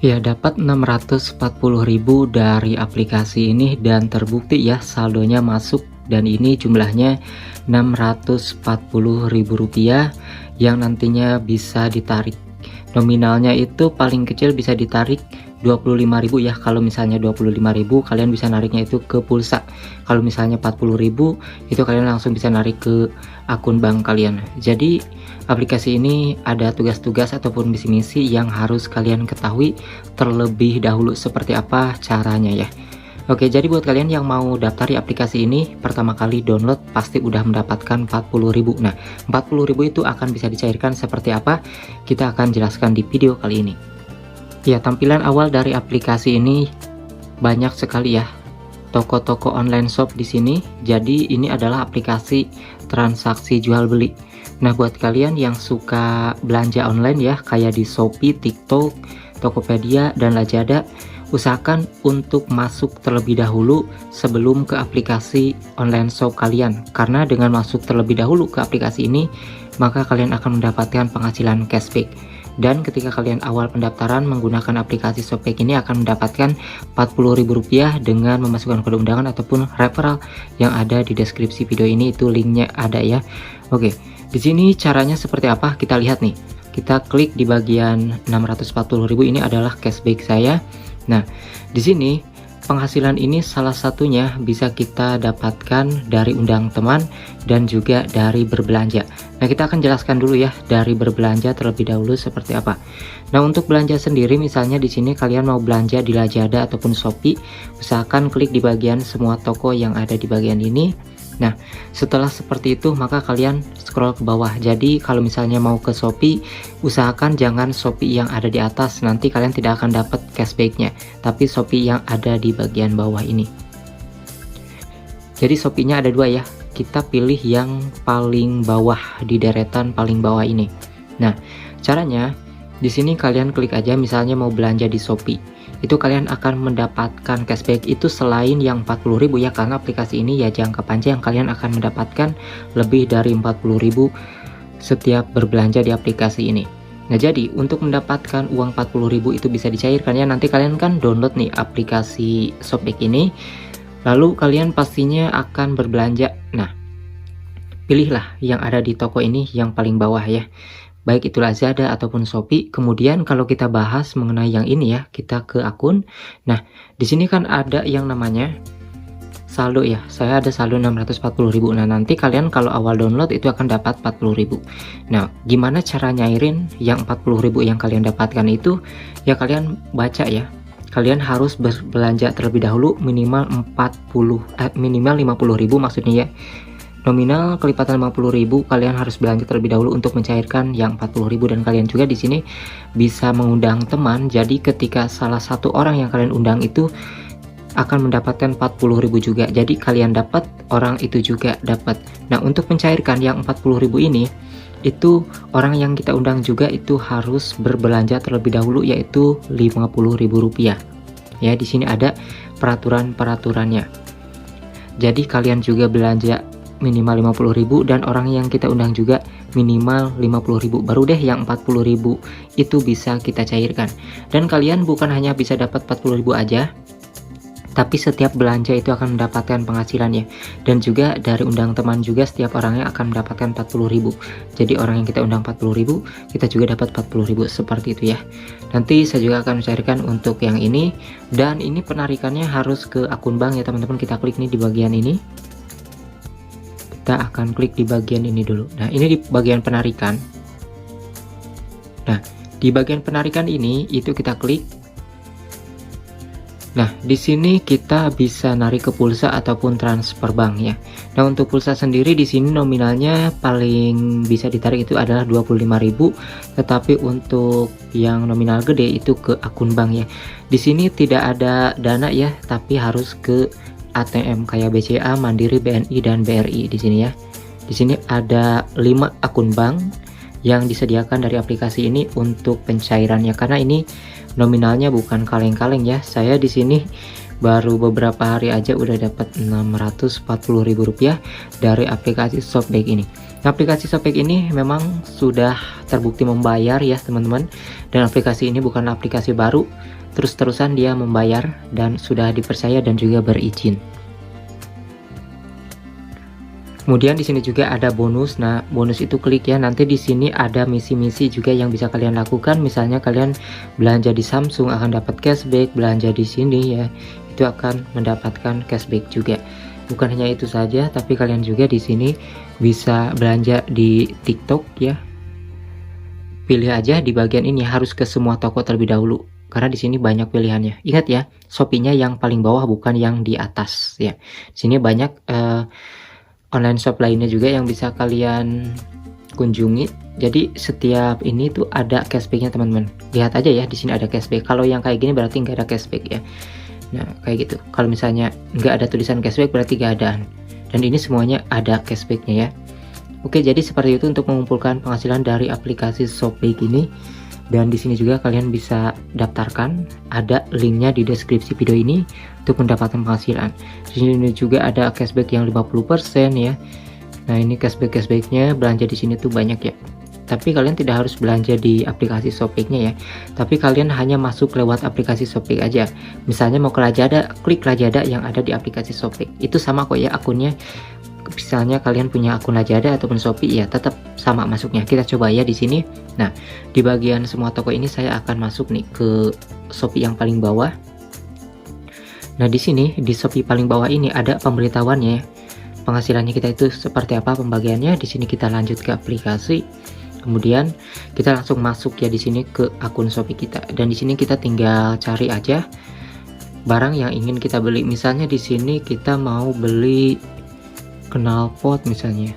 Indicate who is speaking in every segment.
Speaker 1: Ya, dapat 640.000 dari aplikasi ini dan terbukti ya saldonya masuk, dan ini jumlahnya 640.000 rupiah yang nantinya bisa ditarik. Nominalnya itu paling kecil bisa ditarik 25.000 ya. Kalau misalnya 25.000 kalian bisa nariknya itu ke pulsa. Kalau misalnya 40.000 itu kalian langsung bisa narik ke akun bank kalian. Jadi aplikasi ini ada tugas-tugas ataupun misi-misi yang harus kalian ketahui terlebih dahulu seperti apa caranya ya. Oke, jadi buat kalian yang mau daftar di aplikasi ini, pertama kali download pasti udah mendapatkan 40.000. Nah, 40.000 itu akan bisa dicairkan seperti apa? Kita akan jelaskan di video kali ini. Ya, tampilan awal dari aplikasi ini banyak sekali ya toko-toko online shop di sini. Jadi ini adalah aplikasi transaksi jual beli. Nah, buat kalian yang suka belanja online ya, kayak di Shopee, TikTok, Tokopedia, dan Lazada, usahakan untuk masuk terlebih dahulu sebelum ke aplikasi online shop kalian, karena dengan masuk terlebih dahulu ke aplikasi ini maka kalian akan mendapatkan penghasilan cashback. Dan ketika kalian awal pendaftaran menggunakan aplikasi Shopee ini akan mendapatkan Rp40.000 dengan memasukkan kode undangan ataupun referral yang ada di deskripsi video ini, itu linknya ada ya. Oke, di sini caranya seperti apa kita lihat nih. Kita klik di bagian 640.000, ini adalah cashback saya. Nah, di sini penghasilan ini salah satunya bisa kita dapatkan dari undang teman dan juga dari berbelanja. Nah, kita akan jelaskan dulu ya dari berbelanja terlebih dahulu seperti apa. Nah, untuk belanja sendiri misalnya di sini kalian mau belanja di Lazada ataupun Shopee, usahakan klik di bagian semua toko yang ada di bagian ini. Nah, setelah seperti itu maka kalian scroll ke bawah. Jadi kalau misalnya mau ke Shopee, usahakan jangan Shopee yang ada di atas, nanti kalian tidak akan dapat cashbacknya, tapi Shopee yang ada di bagian bawah ini. Jadi Shopee-nya ada dua ya, kita pilih yang paling bawah, di deretan paling bawah ini. Nah, caranya di sini kalian klik aja, misalnya mau belanja di Shopee, itu kalian akan mendapatkan cashback itu selain yang 40.000 ya, karena aplikasi ini ya jangka panjang, kalian akan mendapatkan lebih dari 40.000 setiap berbelanja di aplikasi ini. Nah, jadi untuk mendapatkan uang 40.000 itu bisa dicairkan ya, nanti kalian kan download nih aplikasi Shopee ini, lalu kalian pastinya akan berbelanja. Nah, pilihlah yang ada di toko ini yang paling bawah ya, baik itu Lazada ataupun Shopee. Kemudian kalau kita bahas mengenai yang ini ya, kita ke akun. Nah, di sini kan ada yang namanya saldo ya. Saya ada saldo 640.000. Nah, nanti kalian kalau awal download itu akan dapat 40.000. Nah, gimana cara nyairin yang 40.000 yang kalian dapatkan itu? Ya kalian baca ya. Kalian harus berbelanja terlebih dahulu minimal 50.000 maksudnya ya. Nominal kelipatan 50.000, kalian harus belanja terlebih dahulu untuk mencairkan yang 40.000. Dan kalian juga di sini bisa mengundang teman. Jadi ketika salah satu orang yang kalian undang itu akan mendapatkan 40.000 juga. Jadi kalian dapat, orang itu juga dapat. Nah, untuk mencairkan yang 40.000 ini, itu orang yang kita undang juga itu harus berbelanja terlebih dahulu, yaitu Rp50.000. Ya, di sini ada peraturan-peraturannya. Jadi kalian juga belanja minimal 50.000 dan orang yang kita undang juga minimal 50.000, baru deh yang 40.000 itu bisa kita cairkan. Dan kalian bukan hanya bisa dapat 40.000 aja, tapi setiap belanja itu akan mendapatkan penghasilannya. Dan juga dari undang teman juga setiap orangnya akan mendapatkan 40.000. Jadi orang yang kita undang 40.000, kita juga dapat 40.000, seperti itu ya. Nanti saya juga akan mencairkan untuk yang ini, dan ini penarikannya harus ke akun bank ya teman-teman. Kita klik nih di bagian ini. Kita akan klik di bagian ini dulu. Nah, ini di bagian penarikan. Nah, di bagian penarikan ini itu kita klik. Nah, di sini kita bisa narik ke pulsa ataupun transfer bank ya. Nah, untuk pulsa sendiri di sini nominalnya paling bisa ditarik itu adalah 25.000, tetapi untuk yang nominal gede itu ke akun bank ya. Di sini tidak ada dana ya, tapi harus ke ATM kayak BCA, Mandiri, BNI, dan BRI di sini ya. Di sini ada 5 akun bank yang disediakan dari aplikasi ini untuk pencairannya, karena ini nominalnya bukan kaleng-kaleng ya. Saya di sini baru beberapa hari aja udah dapat Rp640.000 dari aplikasi Shopback ini. Nah, aplikasi Shopback ini memang sudah terbukti membayar ya teman-teman, dan aplikasi ini bukan aplikasi baru, terus-terusan dia membayar dan sudah dipercaya dan juga berizin. Kemudian di sini juga ada bonus. Nah, bonus itu klik ya. Nanti di sini ada misi-misi juga yang bisa kalian lakukan. Misalnya kalian belanja di Samsung akan dapat cashback, belanja di sini ya, itu akan mendapatkan cashback juga. Bukan hanya itu saja, tapi kalian juga di sini bisa belanja di TikTok ya. Pilih aja di bagian ini, harus ke semua toko terlebih dahulu karena di sini banyak pilihannya. Ingat ya, Shopee-nya yang paling bawah bukan yang di atas ya. Di sini banyak online shop lainnya juga yang bisa kalian kunjungi. Jadi setiap ini tuh ada cashbacknya teman-teman. Lihat aja ya, di sini ada cashback. Kalau yang kayak gini berarti nggak ada cashback ya. Nah kayak gitu. Kalau misalnya nggak ada tulisan cashback berarti nggak ada. Dan ini semuanya ada cashbacknya ya. Oke, jadi seperti itu untuk mengumpulkan penghasilan dari aplikasi Shopback ini. Dan di sini juga kalian bisa daftarkan, ada linknya di deskripsi video ini untuk mendapatkan penghasilan. Di sini juga ada cashback yang 50% ya. Nah, ini cashbacknya belanja di sini tuh banyak ya. Tapi kalian tidak harus belanja di aplikasi Shopback-nya ya. Tapi kalian hanya masuk lewat aplikasi Shopback aja. Misalnya mau ke Lazada, klik Lazada yang ada di aplikasi Shopback. Itu sama kok ya akunnya. Misalnya kalian punya akun Lazada ataupun Shopee ya tetap sama masuknya. Kita coba ya di sini. Nah, di bagian semua toko ini saya akan masuk nih ke Shopee yang paling bawah. Nah, di sini di Shopee paling bawah ini ada pemberitahuannya. Penghasilannya kita itu seperti apa pembagiannya. Di sini kita lanjut ke aplikasi. Kemudian kita langsung masuk ya di sini ke akun Shopee kita. Dan di sini kita tinggal cari aja barang yang ingin kita beli. Misalnya di sini kita mau beli knalpot misalnya.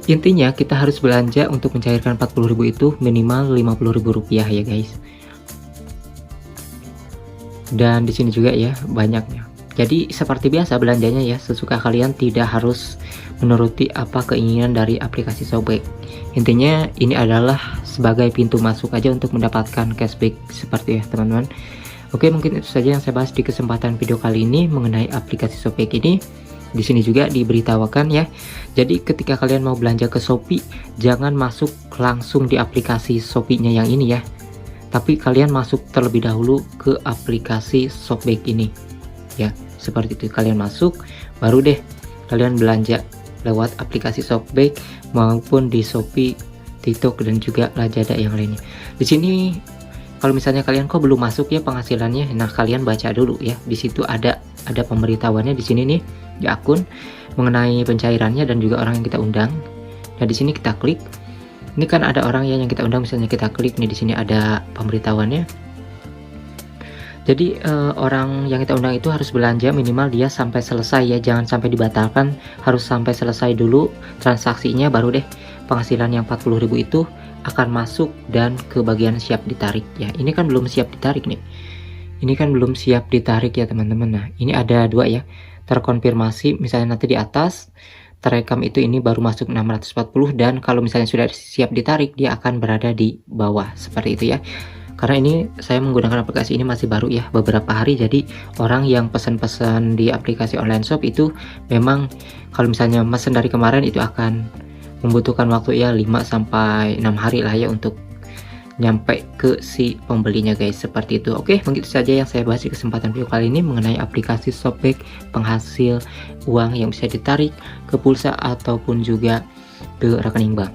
Speaker 1: Intinya kita harus belanja untuk mencairkan 40.000 itu minimal Rp50.000 ya guys. Dan di sini juga ya banyaknya. Jadi seperti biasa belanjanya ya, sesuka kalian, tidak harus menuruti apa keinginan dari aplikasi Shopback. Intinya ini adalah sebagai pintu masuk aja untuk mendapatkan cashback seperti ya teman-teman. Oke, mungkin itu saja yang saya bahas di kesempatan video kali ini mengenai aplikasi Shopback ini. Di sini juga diberitahukan ya. Jadi ketika kalian mau belanja ke Shopee, jangan masuk langsung di aplikasi Shopee-nya yang ini ya. Tapi kalian masuk terlebih dahulu ke aplikasi Shopback ini. Ya, seperti itu. Kalian masuk, baru deh kalian belanja lewat aplikasi Shopback maupun di Shopee, TikTok dan juga Lazada yang lainnya. Di sini kalau misalnya kalian kok belum masuk ya penghasilannya, nah kalian baca dulu ya. Di situ ada pemberitahuannya di sini nih di akun mengenai pencairannya dan juga orang yang kita undang. Nah, di sini kita klik. Ini kan ada orang yang kita undang, misalnya kita klik nih, di sini ada pemberitahuannya. Jadi orang yang kita undang itu harus belanja minimal dia sampai selesai ya, jangan sampai dibatalkan, harus sampai selesai dulu transaksinya, baru deh penghasilan yang 40.000 itu akan masuk dan ke bagian siap ditarik ya. Ini kan belum siap ditarik nih. Ini kan belum siap ditarik ya teman-teman. Nah, ini ada dua ya. Terkonfirmasi misalnya nanti di atas terekam itu ini baru masuk 640, dan kalau misalnya sudah siap ditarik dia akan berada di bawah seperti itu ya. Karena ini saya menggunakan aplikasi ini masih baru ya, beberapa hari, jadi orang yang pesan-pesan di aplikasi online shop itu memang kalau misalnya pesan dari kemarin itu akan membutuhkan waktu ya 5-6 hari lah ya untuk nyampe ke si pembelinya guys, seperti itu. Oke, mungkin itu saja yang saya bahas di kesempatan video kali ini mengenai aplikasi Shopback, penghasil uang yang bisa ditarik ke pulsa ataupun juga ke rekening bank.